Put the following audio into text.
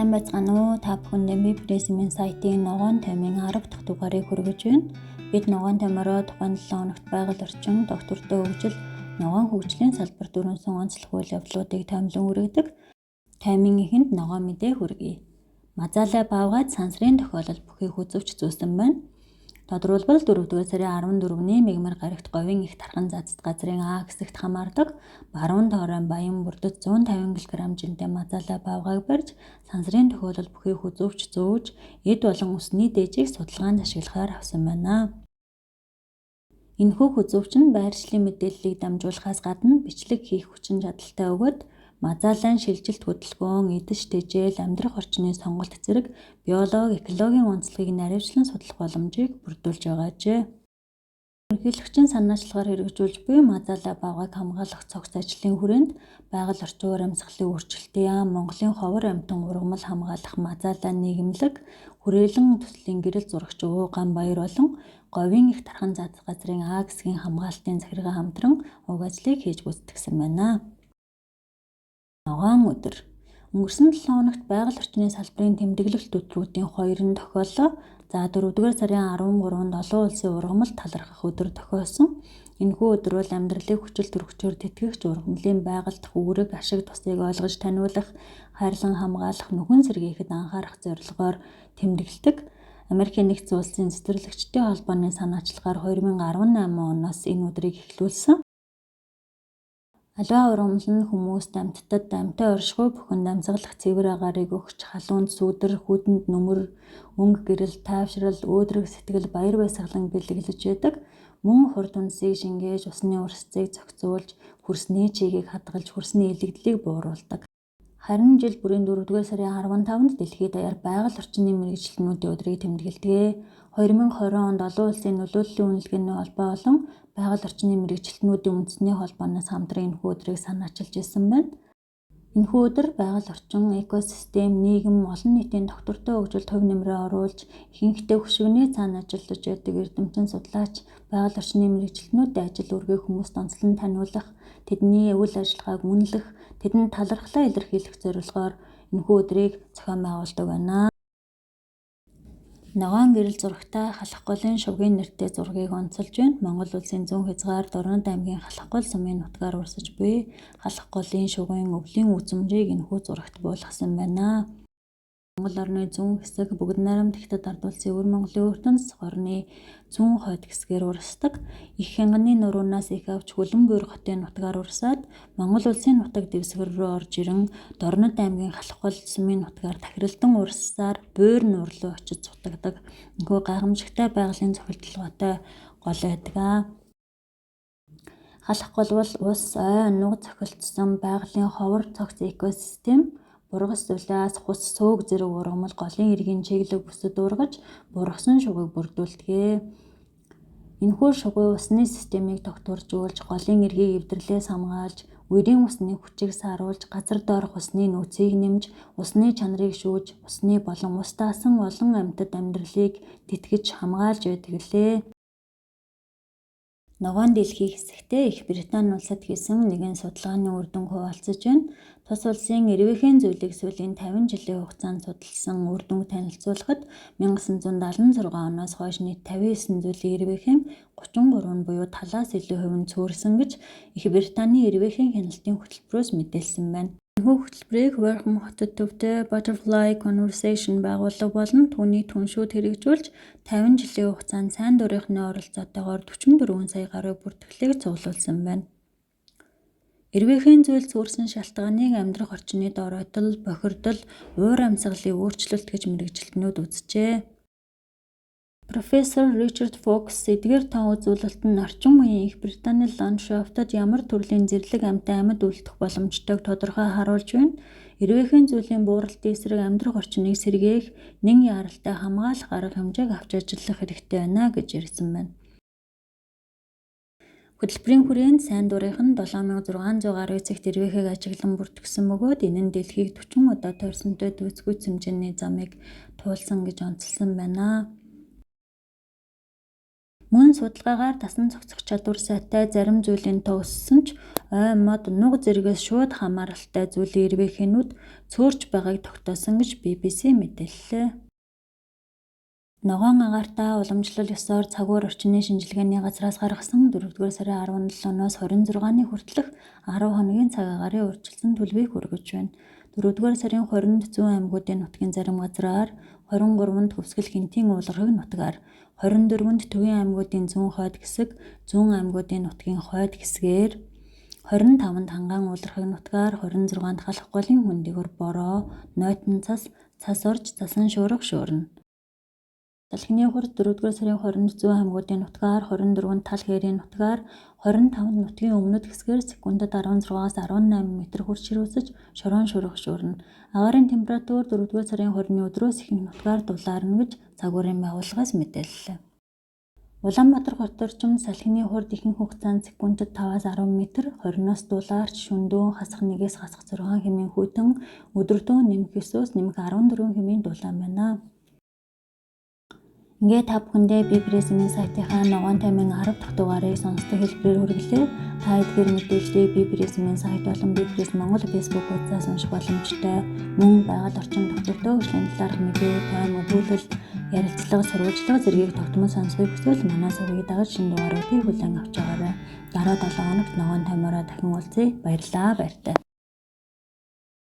Сайн байцгаана уу? Та бүхэндээ би Пресмен сайтын ногоон таймын 10 дахь дугаарыг хүргэж байна. Бид ногоон таймаараа тухайн 7 хоногт байгаль орчин, доктортой хөгжил, ногоон хөгжлийн салбар дөрвөн онцлог үйл явдлуудыг таймлан хүргэдэг. Таймын эхэнд ногоон мэдээ хүргэе. Мазаалай баавгайд сансрын тохиолдол бүхий хүзвч зүүсэн байна. Тодорхойлбол 4-р сарын 14-ний мегмар гарагт говийн их тархан цацд газрын А хэсэгт хамаардаг баруун тооройн баян бүрдэд 150 кг жинтэй мазаалай баавгайг барьж сансрын тохиолдол бүхий хүзвч зөөж эд болон усны дээжийг судалгаанд ашиглахаар авсан байна. Энэхүү хүзвч нь байршлын мэдээллийг дамжуулахаас гадна бичлэг хийх хүчин чадалтай өгöd мазаалайн шилжилт хөдөлгөөн, идэж тэжээл, амьдрах орчны сонголт зэрэг биологи, экологийн онцлогийг наривчлан судлах боломжийг бүрдүүлж байгаажээ. Ерөнхийлөгчийн санаачлалаар хэрэгжүүлж буй мазаалай баавгайг хамгаалах цогц ажлын хүрээнд байгаль орчин уур амьсгалын өөрчлөлтийн яам, Монголын ховор амьтан ургамал хамгаалах мазаалай нийгэмлэг, хүрээлэн төслийн гэрэл зурагч Өвөө Ганбаяр болон говийн их тархан цацд газрын А хэсгийн хамгаалтын захиргаа хамтран уг ажлыг хийж гүйцэтгэсэн байна. Ногоон өдөр. Өнгөрсөн 7 хоногт байгаль орчны салбарын тэмдэглэлт өдрүүдийн 2 нь тохиоллоо. За 4-р сарын 13-нд олон улсын ургамалд талархах өдөр тохиолсон. Энэхүү өдөр бол амьдралыг хүчил төрөгчөөр тэтгэгч ургамлын байгальд үүрэг, ашиг тусыг ойлгож таниулах, хайрлан хамгаалах, нүхэн сэргийхэд анхаарах зорилгоор тэмдэглэдэг. Америкийн нэгдсэн улсын цэцэрлэгчдийн холбооны санаачлагаар 2018 оноос энэ өдрийг эхлүүлсэн. Аливаа ургамал нь хүмүүст, амьтдад, амьтаа оршихуй бүхэнд амьсгалах цэвэр агаарыг өгч, халуунд сүудэр, хүдэнд нөмөр, өнгө гэрэл, тайвшрал, өөдрөг сэтгэл, баяр баясгалан бэлэглэж байдаг. Мөн хурд үндсийг шингээж, усны урсцыг зохицуулж, хөрсний чигийг хадгалж, хөрсний илэгдлийг бууруулдаг. Харин жил бүрийн 4-р сарын 15-нд дэлхийд даяар байгаль орчны мэргэжилтнүүдийн өдрийг тэмдэглэдэг. 2020 онд олон улсын нөлөөллийн үнэлгээний холбоо болон байгаль орчны мэргэжилтнүүдийн үндэсний холбооноос хамтран энэхүү өдрийг санаачилж ирсэн байна. Энэхүү өдөр байгаль орчин, экосистем, нийгэм, олон нийтийн доктортой хөгжилд хувь нэмрээ оруулж, ихэнхдээ хөшигний цаана ажиллаж байдаг эрдэмтэн судлаач, байгаль орчны мэргэжилтнүүдийн ажил үргээ хүмүүст онцлон таниулах, тэдний үйл ажиллагааг үнэлэх, тэдэнд талархлаа илэрхийлэх зорилгоор энэхүү өдрийг зохион байгуулдаг байна. Ногоон гэрэл зурагтай халах голын шувгийн нэртэй зургийг онцолж байна. Монгол улсын зүүн хязгаар Дорнод аймгийн халах гол сумын нутгаар урсаж буй халах голын шувгийн өвлийн үзмжийг энэхүү зурагт буулгасан байна. Монгол орны зүүн хэсэг бүгд найрамд Хятад ард улсын өвөр Монголын ертөнц орны зүүн хойд хэсгээр урсдаг. Их хянганы нуруунаас их авч Хөлөн буур хотын нутгаар урсаад Монгол улсын нутаг дэвсгэр рүү орж ирэн Дорнод аймгийн халах гол сумын нутгаар тахиралдан урссаар буур нуур руу очиж цутагдаг. Энэхүү гайхамшигтай байгалийн цохилтолгойтой гол байдаг. Халах гол бол ус, ой, нуг цохилтсон байгалийн ховор цогц экосистем. Бургас улаас хус сөөг зэрэг ургамал голын эргийн чиглэг бүсэд ургаж бургасан шугыг бүрдүүлдэг. Энэхүү шугуй усны системийг тогтворжуулж, голын эргийг эвдэрлээс хамгаалж, үерийн усны хүчийг сааруулж, газар доорх усны нөөцийг нэмж, усны чанарыг шүүж, усны болон ус таасан олон амьтад амьдралыг тэтгэж хамгаалж байдаг лээ. Ногоон дэлхийн хэсэгтээ Их Британи улсад хийсэн нэгэн судалгааны үр дүн хуваалцаж байна. Тус улсын эрвээхэн зүйлийг сүүлийн 50 жилийн хугацаанд судалсан үр дүнг танилцуулахад 1976 оноос хойш нийт 59 зүйлийн эрвээхэн 33 буюу талаас илүү хувь нь цөөрсөн гэж Их Британи эрвээхэн хяналтын хөтөлбөрөөс мэдээлсэн байна. Энэхүү хөтөлбөрийг Wrexham хотод төвтэй Butterfly Conservation байгууллага болон түүний түншүүд хэрэгжүүлж 50 жилийн хугацаанд сайн дурынхны оролцоотойгоор 44 сая гаруй бүртгэлийг цуглуулсан байна. Эрвээхэн зүйл цөөрсөн шалтгааныг амьдрах орчны доройтол, бохирдол, уур амьсгалын өөрчлөлт гэж мэргэжилтнүүд үзжээ. Профессор Ричард Фокс эдгээр тоо үзүүлэлт нь орчин үеийн Их Британи ландшафтад ямар төрлийн зэрлэг амьтан амьд үлдэх боломжтойг тодорхой харуулж байна. Эрвээхэн зүйлийн бууралтын эсрэг амьдрах орчныг сэргээх, нэн яаралтай хамгаалах арга хэмжээг авч ажиллах хэрэгтэй байна гэж ярьсан байна. Хөтөлбөрийн хүрээнд сайн дурынх нь 7600 гаруй эцэгт эрвээхийг ажиглан бүртгэсэн бөгөөд энэ нь дэлхийг 40 удаа тойрсонтой дүйцгүйц хэмжээний замыг туулсан гэж онцолсон байна. Мөн судалгаагаар дасан зохицох чадвар сайтай зарим зүйлийн тоо өссөн ч ой мод нуг зэрэгээс шууд хамааралтай зүйлийн эрвэхэнүүд цөөрч байгааг тогтоосон гэж BBC мэдээллээ. Ногоон агаартай уламжлал ёсоор цагуур орчны шинжилгээний газраас гаргасан 4-р сарын 17-ноос 26-ны хүртэлх 10 хоногийн цаг агарын урьдчилсан төлбөрийг хүргэж байна. 4-р сарын 20-нд зүүн аймагуудын нутгийн зарим газраар, 23-нд Хөвсгөл Хинтийн уулархаг нутгаар, 24-нд Төвийн аймагуудын зүүн хойд хэсэг, зүүн аймагуудын нутгийн хойд хэсгээр, 25-нд Хангаан уулархаг нутгаар, 26-нд Халах голын хөндөгөр бороо, нойтон цас орж цасан шуурга шуурна. Салхины хурд 4-р сарын 20-нд зүүн аймагуудын нутгаар, 24-нд Тал хээрийн нутгаар, 25-нд нутгийн өмнөд хэсгээр секундэд 16-аас 18 м хүрч ширүүсэж шорон шурах шуурна. Агаарын температур 4-р сарын 20-ны өдрөөс ихэнх нутгаар дулаарна гэж цагуурын байгууллагаас мэдээллээ. Улаанбаатар хот орчим салхины хурд ихэнх хугацаанд секундэд 5-аас 10 м, 20-оос дулаарч шөнөдөө хасах 1-ээс хасах 6 хэмээн хүйтэн өдөртөө нэмэх 9-өөс нэмэх 14 хэмээн дулаан байна. Ингээд та бүхэндээ би Пресс-ийн сайтынхаа ногоон таймын 10 дахь дугаарыг сонсдог хэлбэрээр хүргэлээ. Та эдгээр мэдээллийг би Пресс-ийн сайт болон би Пресс Монгол Facebook хуудасаас унших боломжтой. Мөн байгаль орчин тогтвортой хөгжлийн талаарх мэдээ, тайм, өгүүлэл, ярилцлага, сурвалжлага зэргийг тогтмол сонсохыг хүсвэл манай сувгийг дагаж шинэ дугааруудыг хүлээн авч байгаарай. Дараа 7 хоногт ногоон таймаараа дахин уулзъя. Баярлалаа, баяртай.